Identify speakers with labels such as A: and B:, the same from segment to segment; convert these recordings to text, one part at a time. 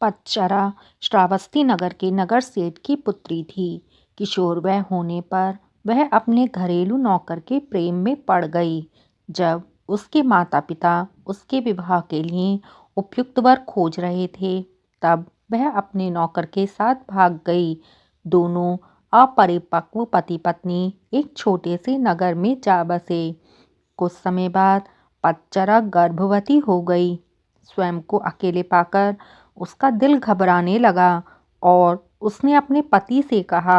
A: पतचरा श्रावस्ती नगर के नगर सेठ की पुत्री थी। किशोर वय होने पर वह अपने घरेलू नौकर के प्रेम में पड़ गई। जब उसके माता पिता उसके विवाह के लिए उपयुक्त वर खोज रहे थे, तब वह अपने नौकर के साथ भाग गई। दोनों अपरिपक्व पति पत्नी एक छोटे से नगर में जा बसे। कुछ समय बाद पतचरा गर्भवती हो गई। स्वयं को अकेले पाकर उसका दिल घबराने लगा और उसने अपने पति से कहा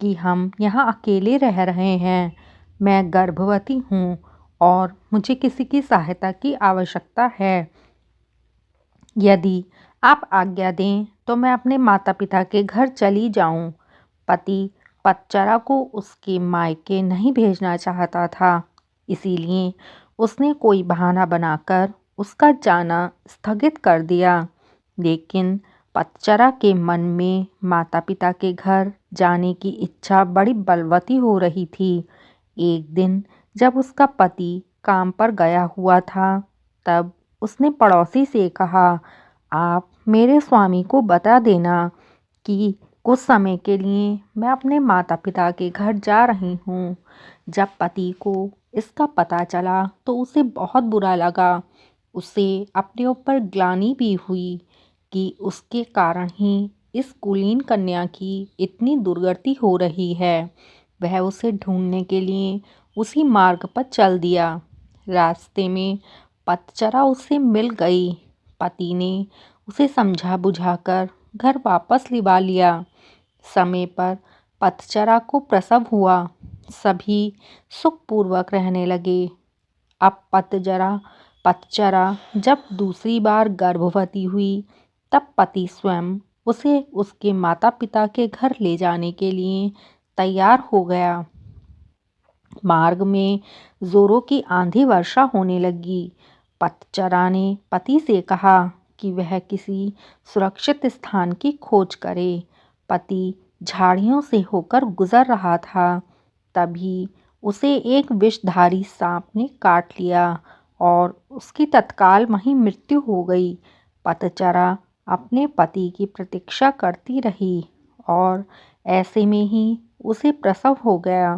A: कि हम यहाँ अकेले रह रहे हैं, मैं गर्भवती हूँ और मुझे किसी की सहायता की आवश्यकता है। यदि आप आज्ञा दें तो मैं अपने माता पिता के घर चली जाऊं। पति पतचरा को उसके मायके नहीं भेजना चाहता था, इसीलिए उसने कोई बहाना बनाकर उसका जाना स्थगित कर दिया। लेकिन पतचरा के मन में माता पिता के घर जाने की इच्छा बड़ी बलवती हो रही थी। एक दिन जब उसका पति काम पर गया हुआ था, तब उसने पड़ोसी से कहा, आप मेरे स्वामी को बता देना कि कुछ समय के लिए मैं अपने माता पिता के घर जा रही हूँ। जब पति को इसका पता चला तो उसे बहुत बुरा लगा। उसे अपने ऊपर ग्लानि भी हुई कि उसके कारण ही इस कुलीन कन्या की इतनी दुर्गति हो रही है। वह उसे ढूंढने के लिए उसी मार्ग पर चल दिया। रास्ते में पतचरा उससे मिल गई। पति ने उसे समझा बुझाकर घर वापस लिवा लिया। समय पर पतचरा को प्रसव हुआ। सभी सुखपूर्वक रहने लगे। अब पतचरा जब दूसरी बार गर्भवती हुई, तब पति स्वयं उसे उसके माता पिता के घर ले जाने के लिए तैयार हो गया। मार्ग में जोरों की आंधी वर्षा होने लगी। पतचरा ने पति से कहा कि वह किसी सुरक्षित स्थान की खोज करे। पति झाड़ियों से होकर गुजर रहा था, तभी उसे एक विषधारी सांप ने काट लिया और उसकी तत्काल वहीं मृत्यु हो गई। पतचरा अपने पति की प्रतीक्षा करती रही और ऐसे में ही उसे प्रसव हो गया।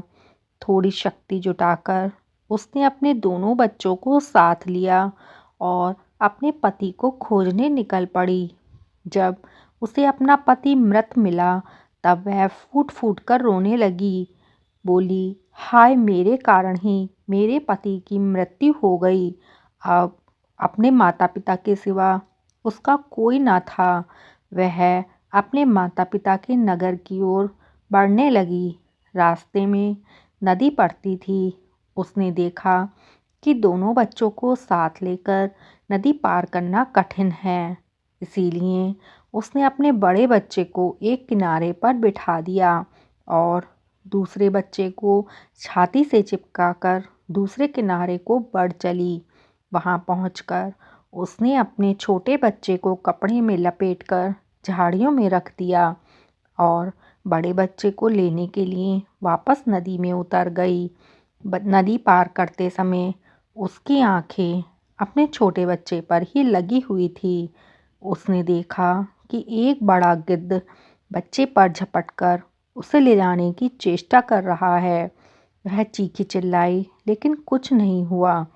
A: थोड़ी शक्ति जुटाकर उसने अपने दोनों बच्चों को साथ लिया और अपने पति को खोजने निकल पड़ी। जब उसे अपना पति मृत मिला, तब वह फूट फूट कर रोने लगी। बोली, हाय, मेरे कारण ही मेरे पति की मृत्यु हो गई। अब अपने माता पिता के सिवा उसका कोई ना था। वह अपने माता पिता के नगर की ओर बढ़ने लगी। रास्ते में नदी पड़ती थी। उसने देखा कि दोनों बच्चों को साथ लेकर नदी पार करना कठिन है, इसीलिए उसने अपने बड़े बच्चे को एक किनारे पर बिठा दिया और दूसरे बच्चे को छाती से चिपकाकर दूसरे किनारे को बढ़ चली। वहां पहुंचकर उसने अपने छोटे बच्चे को कपड़े में लपेटकर झाड़ियों में रख दिया और बड़े बच्चे को लेने के लिए वापस नदी में उतर गई। नदी पार करते समय उसकी आंखें अपने छोटे बच्चे पर ही लगी हुई थी। उसने देखा कि एक बड़ा गिद्ध बच्चे पर झपटकर उसे ले जाने की चेष्टा कर रहा है। वह चीखी चिल्लाई, लेकिन कुछ नहीं हुआ।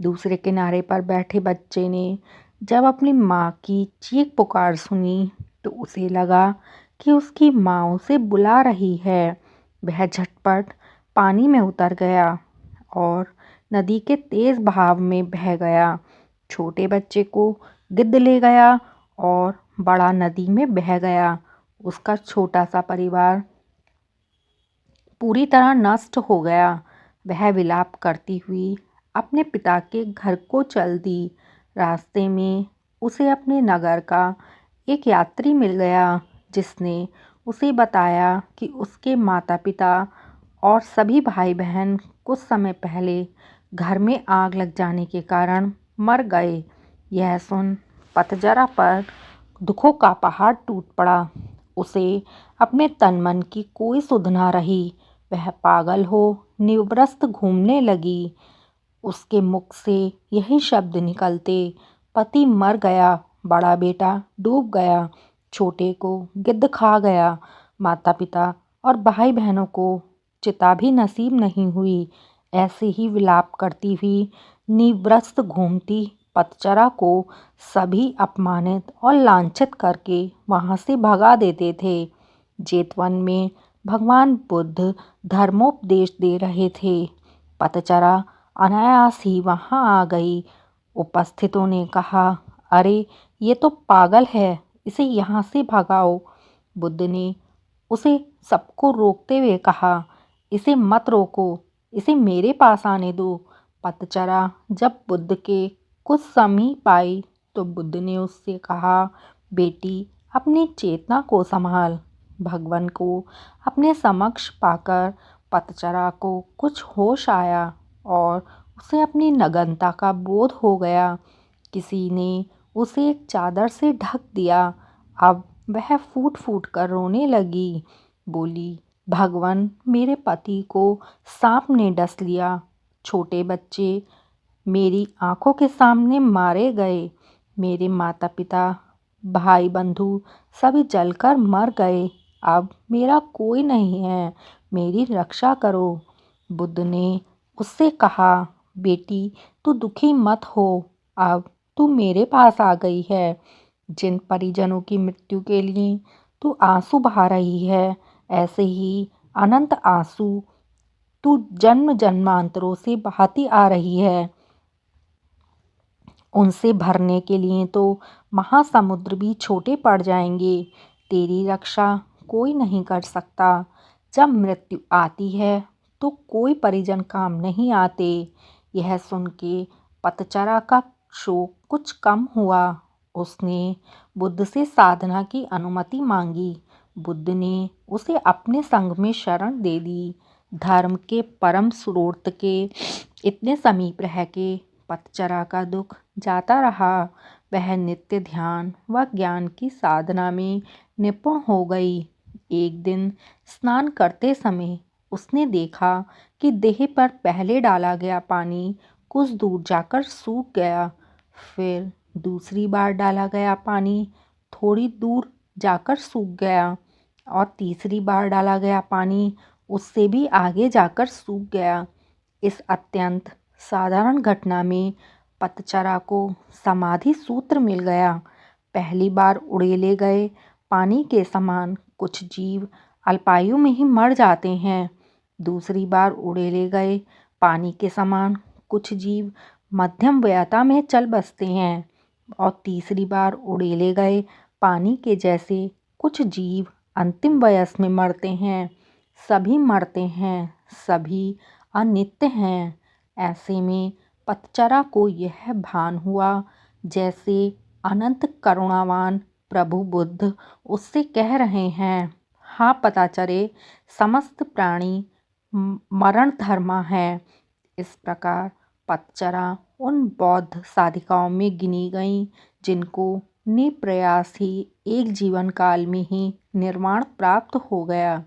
A: दूसरे किनारे पर बैठे बच्चे ने जब अपनी माँ की चीख पुकार सुनी, तो उसे लगा कि उसकी माँ उसे बुला रही है। वह झटपट पानी में उतर गया और नदी के तेज बहाव में बह गया। छोटे बच्चे को गिद्ध ले गया और बड़ा नदी में बह गया। उसका छोटा सा परिवार पूरी तरह नष्ट हो गया। वह विलाप करती हुई अपने पिता के घर को चल दी। रास्ते में उसे अपने नगर का एक यात्री मिल गया, जिसने उसे बताया कि उसके माता पिता और सभी भाई बहन कुछ समय पहले घर में आग लग जाने के कारण मर गए। यह सुन पतचरा पर दुखों का पहाड़ टूट पड़ा। उसे अपने तन मन की कोई सुध ना रही। वह पागल हो निर्वस्त्र घूमने लगी। उसके मुख से यही शब्द निकलते, पति मर गया, बड़ा बेटा डूब गया, छोटे को गिद्ध खा गया, माता पिता और भाई बहनों को चिता भी नसीब नहीं हुई। ऐसे ही विलाप करती हुई निवृत्त घूमती पतचरा को सभी अपमानित और लांछित करके वहाँ से भगा देते थे। जेतवन में भगवान बुद्ध धर्मोपदेश दे रहे थे। पतचरा अनायास ही वहाँ आ गई। उपस्थितों ने कहा, अरे ये तो पागल है, इसे यहाँ से भगाओ। बुद्ध ने उसे सबको रोकते हुए कहा, इसे मत रोको, इसे मेरे पास आने दो। पतचरा जब बुद्ध के कुछ समीप आई तो बुद्ध ने उससे कहा, बेटी अपनी चेतना को संभाल। भगवान को अपने समक्ष पाकर पतचरा को कुछ होश आया और उसे अपनी नग्नता का बोध हो गया। किसी ने उसे एक चादर से ढक दिया। अब वह फूट फूट कर रोने लगी। बोली, भगवान मेरे पति को सांप ने डस लिया। छोटे बच्चे मेरी आंखों के सामने मारे गए। मेरे माता पिता भाई बंधु सभी जलकर मर गए। अब मेरा कोई नहीं है, मेरी रक्षा करो। बुद्ध ने उससे कहा, बेटी तू दुखी मत हो, अब तू मेरे पास आ गई है। जिन परिजनों की मृत्यु के लिए तू आंसू बहा रही है, ऐसे ही अनंत आंसू तू जन्म जन्मांतरों से बहाती आ रही है। उनसे भरने के लिए तो महासमुद्र भी छोटे पड़ जाएंगे। तेरी रक्षा कोई नहीं कर सकता। जब मृत्यु आती है तो कोई परिजन काम नहीं आते। यह सुन के पतचरा का शोक कुछ कम हुआ। उसने बुद्ध से साधना की अनुमति मांगी। बुद्ध ने उसे अपने संग में शरण दे दी। धर्म के परम स्रोत के इतने समीप रह के पतचरा का दुख जाता रहा। वह नित्य ध्यान व ज्ञान की साधना में निपुण हो गई। एक दिन स्नान करते समय उसने देखा कि देह पर पहले डाला गया पानी कुछ दूर जाकर सूख गया। फिर दूसरी बार डाला गया पानी थोड़ी दूर जाकर सूख गया और तीसरी बार डाला गया पानी उससे भी आगे जाकर सूख गया। इस अत्यंत साधारण घटना में पतचरा को समाधि सूत्र मिल गया। पहली बार उड़ेले गए पानी के समान कुछ जीव अल्पायु में ही मर जाते हैं। दूसरी बार उड़ेले गए पानी के समान कुछ जीव मध्यम वयता में चल बसते हैं और तीसरी बार उड़ेले गए पानी के जैसे कुछ जीव अंतिम वयस में मरते हैं। सभी मरते हैं, सभी अनित्य हैं। ऐसे में पतचरा को यह भान हुआ जैसे अनंत करुणावान प्रभु बुद्ध उससे कह रहे हैं, हाँ पतचरे, समस्त प्राणी मरण धर्मा है। इस प्रकार पतचरा उन बौद्ध साधिकाओं में गिनी गई जिनको निप्रयास ही एक जीवन काल में ही निर्वाण प्राप्त हो गया।